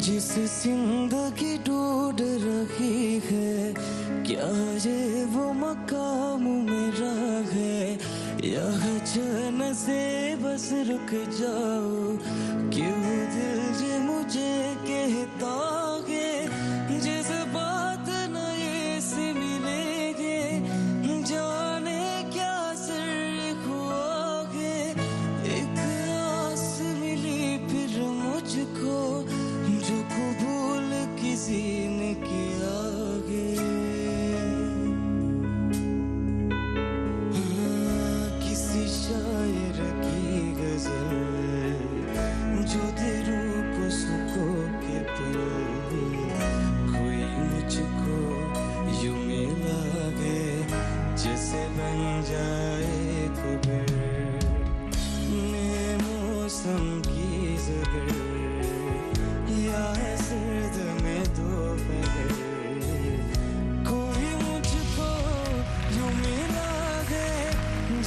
जिस जिंदगी ढूंढ रही है, क्या ये वो मकाम मेरा है, यह जन से बस रुक जाओ, क्यों दिल ये मुझे कहता है, जिस बात नए से मिलेंगे, जाने क्या सर हुआ है, एक आस मिली फिर मुझको, जो कबूल किसी ने किया है। किसी शायर की गजल जो दिलों को सुखो के पल, कोई मुझको यूं मिला है जैसे बन जाए खबर में मौसम की जगह, या है सर्द में दोपहर, कोई मुझको यूं मिला है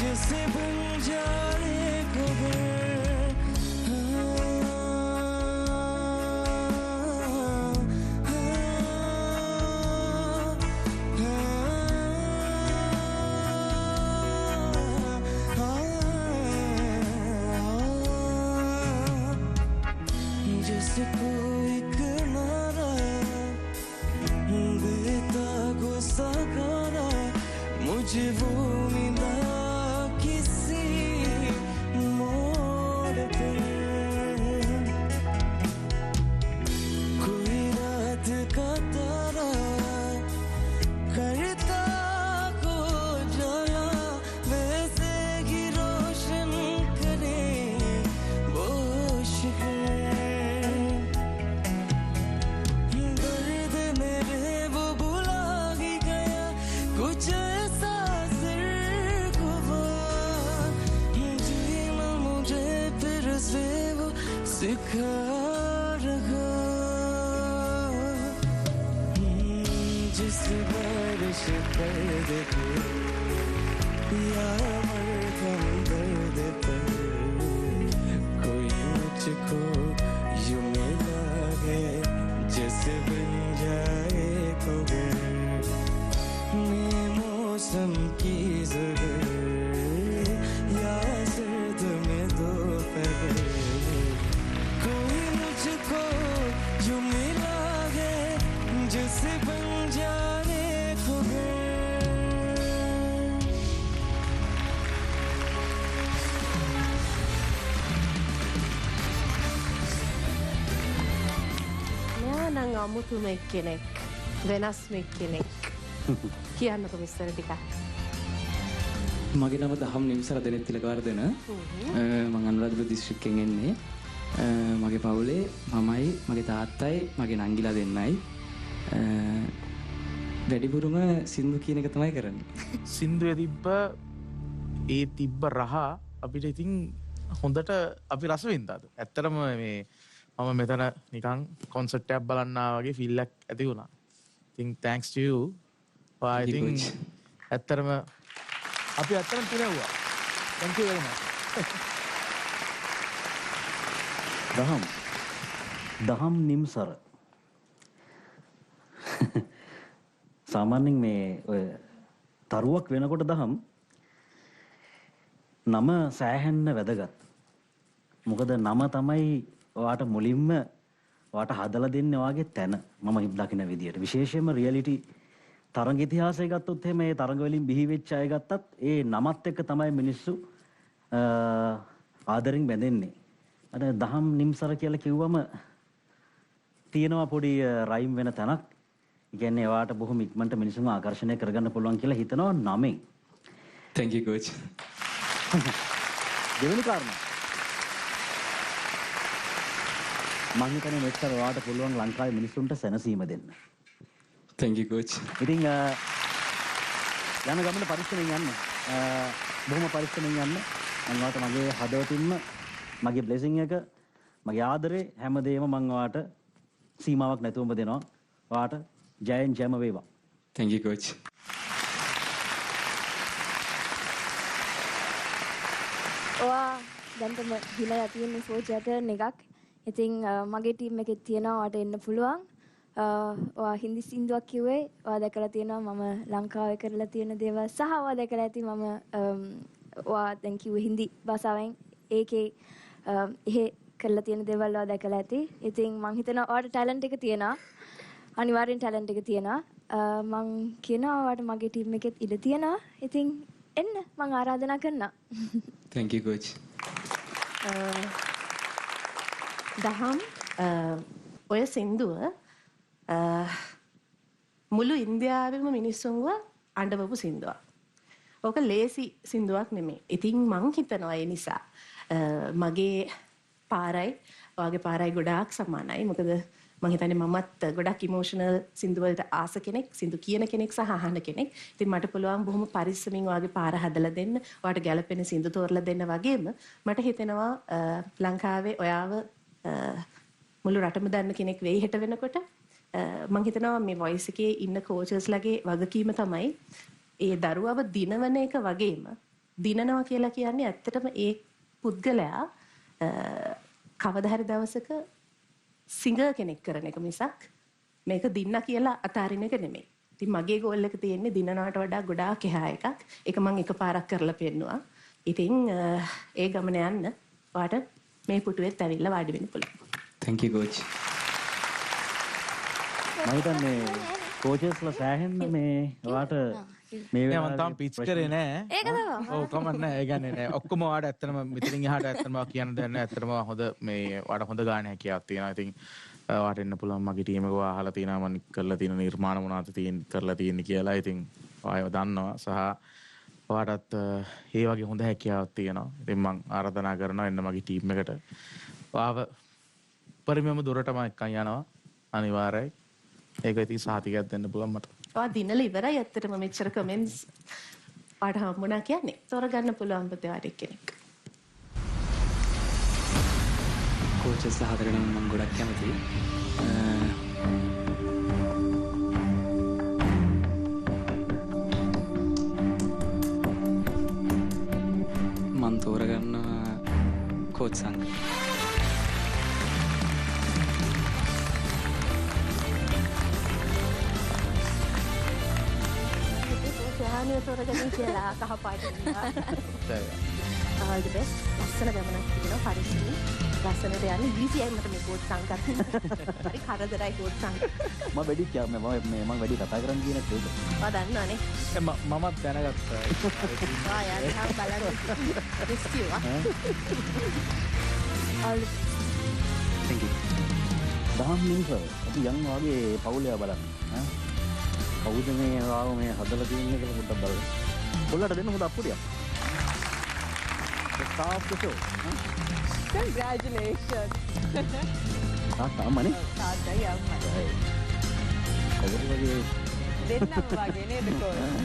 जैसे बन जाए खबर। जैसे कोई किनारा देता गुस्सा गाना, मुझे वो मिला किसी मोड़ पे, कोई रात का तारा करता को जाला, वैसे ही रोशन करे वो शहर। दर्द मेरे वो बुला ही गया, कुछ ऐसा सिर हुआ, जीना मुझे फिर से वो सिखा रहा। जिस बारिश कर देते या मरहम दर्द पर, कोई मुझको यूं मिला है जैसे बन जाए खबर में मौसम की जगह, या सर्द में दोपहर, कोई मुझको यूं मिला है जैसे बन जाए खबर। නං අමුතුම එක්කෙනෙක්, වෙනස්ම එක්කෙනෙක්. කියන්නකො විස්තර ටිකක්. මගේ නම දහම් නිම්සර දෙනෙත් තිලකවර්ධන. මම අනුරාධපුර දිස්ත්‍රික්කයෙන් එන්නේ. මගේ පවුලේ මමයි, මගේ තාත්තයි, මගේ නංගිලා දෙන්නයි. වැඩිපුරම සින්දු කියන එක තමයි කරන්නේ. සින්දුවේ තිබ්බ රහ අපිට ඉතින් හොඳට අපි රස වින්දාද. ඇත්තටම මේ මම මෙතන නිකන් කොන්සර්ට් එකක් බලන්න වගේ ෆීල් එකක් ඇති වුණා. ඉතින් thanks to you. I think ඇත්තටම අපි ඇත්තටම පිරුවා. Thank you very much. දහම් නිම්සර සාමාන්‍යයෙන් මේ ඔය තරුවක් වෙනකොට දහම් නම සෑහෙන්න වැදගත්. මොකද නම තමයි ඔයාට මුලින්ම ඔයාට හදලා දෙන්නේ ඔයාගේ තැන. මම දකින විදියට විශේෂයෙන්ම රියැලිටි තරඟ ඉතිහාසය ගත්තොත් එහෙම ඒ තරඟ වලින් බිහි වෙච්ච අය ගත්තත් ඒ නමත් එක්ක තමයි මිනිස්සු ආදරෙන් බැඳෙන්නේ. අර දහම් නිම්සර කියලා කිව්වම තියෙනවා පොඩි රයිම් වෙන තැනක්. ඒ කියන්නේ ඔයාට බොහොම ඉක්මනට මිනිස්සුන්ව ආකර්ෂණය කරගන්න පුළුවන් කියලා හිතනවා නමෙන්. Thank you coach. දෙවෙනි කාරණා මම හිතන්නේ මෙච්චර ඔයාට පුළුවන් ලංකාවේ මිනිස්සුන්ට සැනසීම දෙන්න. Thank you coach. ඉතින් යන ගමන පරිස්සමෙන් යන්න. බොහොම පරිස්සමෙන් යන්න. මම ඔයාට මගේ හදවතින්ම මගේ බ්ලෙසිං එක, මගේ ආදරේ හැමදේම මම ඔයාට සීමාවක් නැතුවම දෙනවා. ඔයාට ජයෙන් ජයම වේවා. Thank you coach. ඔයා දැන්ටම හිලා තියෙන සෝජටර්න් එකක්. ඉතින් මගේ ටීම් එකේ තියෙනවා ඔයාට එන්න පුළුවන්. ඔයා හින්දි සින්දුවක් කිව්වේ. ඔයා දැකලා තියෙනවා මම ලංකාවේ කරලා තියෙන දේවල් සහ ඔයා දැකලා ඇති මම ඔයා දැන් කිව්වේ හින්දි භාෂාවෙන් ඒකේ එහෙ කරලා තියෙන දේවල් ඔයා දැකලා ඇති. ඉතින් මං හිතනවා ඔයාට ටැලන්ට් එක තියෙනවා. අනිවාර්යෙන් ටැලන්ට් එක තියෙනවා. මං කියනවා ඔයාට මගේ ටීම් එකෙත් ඉඩ තියෙනවා. ඉතින් එන්න මං ආරාධනා කරනවා. thank you coach. දහම් ඔය සින්දුව මුළු ඉන්දියාවෙම මිනිස්සුන්ව අඬවපු සින්දුවක්. ඕක ලේසි සින්දුවක් නෙමෙයි. ඉතින් මං හිතනවා ඒ නිසා මගේ පාරයි ඔයාගේ පාරයි ගොඩාක් සමානයි. මොකද මං හිතන්නේ මමත් ගොඩක් ඉමෝෂනල් සින්දු වලට ආස කෙනෙක්, සින්දු කියන කෙනෙක් සහ අහන කෙනෙක්. ඉතින් මට පුළුවන් බොහොම පරිස්සමින් ඔයාගේ පාර හදලා දෙන්න, ඔයාට ගැළපෙන සින්දු තෝරලා දෙන්න වගේම මට හිතෙනවා ලංකාවේ ඔයාව මුළු රටම දන්න කෙනෙක් වෙයි හෙට වෙනකොට. මං හිතනවා මේ වොයිස් එකේ ඉන්න කෝචර්ස්ලාගේ වගකීම තමයි ඒ දරුවව දිනවන එක වගේම දිනනවා කියලා කියන්නේ ඇත්තටම ඒ පුද්ගලයා කවදා හරි දවසක සිංගර් කෙනෙක් කරන එක මිසක් මේක දින්න කියලා අතාරින එක නෙමෙයි. ඉතින් මගේ ගෝල් එක තියෙන්නේ දිනනවට වඩා ගොඩාක් එහා එකක්. ඒක මං එකපාරක් කරලා පෙන්නුවා. ඉතින් ඒ ගමන යන්න ඔයාට මේ පුටුවෙත් ඇවිල්ලා වාඩි වෙන්න පුළුවන්. thank you coach. මම හිතන්නේ කෝචස්ලා සෑහෙන්න මේ ඔයාට මේ මම තාම පිච් කරේ නෑ. ඒක තමයි. ඔව් කමක් නෑ. ඒ කියන්නේ නෑ. ඔක්කොම ඔයාට ඇත්තටම මෙතනින් එහාට ඇත්තටම කියන්න දෙයක් නෑ. ඇත්තටම හොඳ මේ ඔයාට හොඳ ගාන හැකියාවක් තියෙනවා. ඉතින් ඔයාට එන්න පුළුවන් මගේ ටීම් එක ඔයා අහලා තියෙනවා මම කරලා තියෙන නිර්මාණ මොනවද කරලා තියෙන්නේ කියලා. ඉතින් ඔයාව දන්නවා සහ ඔයාටත් ඒ වගේ හොඳ හැකියාවක් තියෙනවා. ඉතින් මම ආරාධනා කරනවා එන්න මගේ ටීම් එකට. ඔයාව පරිමම දුරටම එක්කන් යනවා අනිවාර්යයි. ඒක ඉතින් සාතිකයක් දෙන්න පුළුවන් මට. ඔයා දිනලා ඉවරයි ඇත්තටම මෙච්චර කමෙන්ට්ස් ඔයාට හම්බුණා කියන්නේ. තෝරගන්න පුළුවන් පුතේ ඔයාට කෙනෙක්. coaches හතරටම මම ගොඩක් කැමතියි. මම තෝරගන්නවා coach සංග. සහානිය තෝරගන්න කියලා කහ පාට ඉන්නවා. all the best. ලස්සන ගමනක් තියෙනවා පරිස්සමින්. ලස්සනට යන්න ඉසියි මට මේ කෝච් සංගත්. හරි කරදරයි කෝච් සංග. මම වැඩි මම වැඩි කතා කරන්න කියන එක. ඔයා දන්නවනේ. මමත් දැනගත්තා. ආ යන්න බලන්න. rescue all thank you. දහම් මිනිස්සු අපි යන් වගේ පවුලේ බලන්න. කවුද මේ රාව මේ හදලා තියෙන්නේ කියලා පොඩ්ඩක් බලන්න. කොල්ලට දෙන්න හොඳ අප්පුඩියක්. stop the show. Congratulations. තාමනේ. තාත්තයි අම්මයි. කවුරු වගේ දෙන්නම වගේ නේද කොහොමද?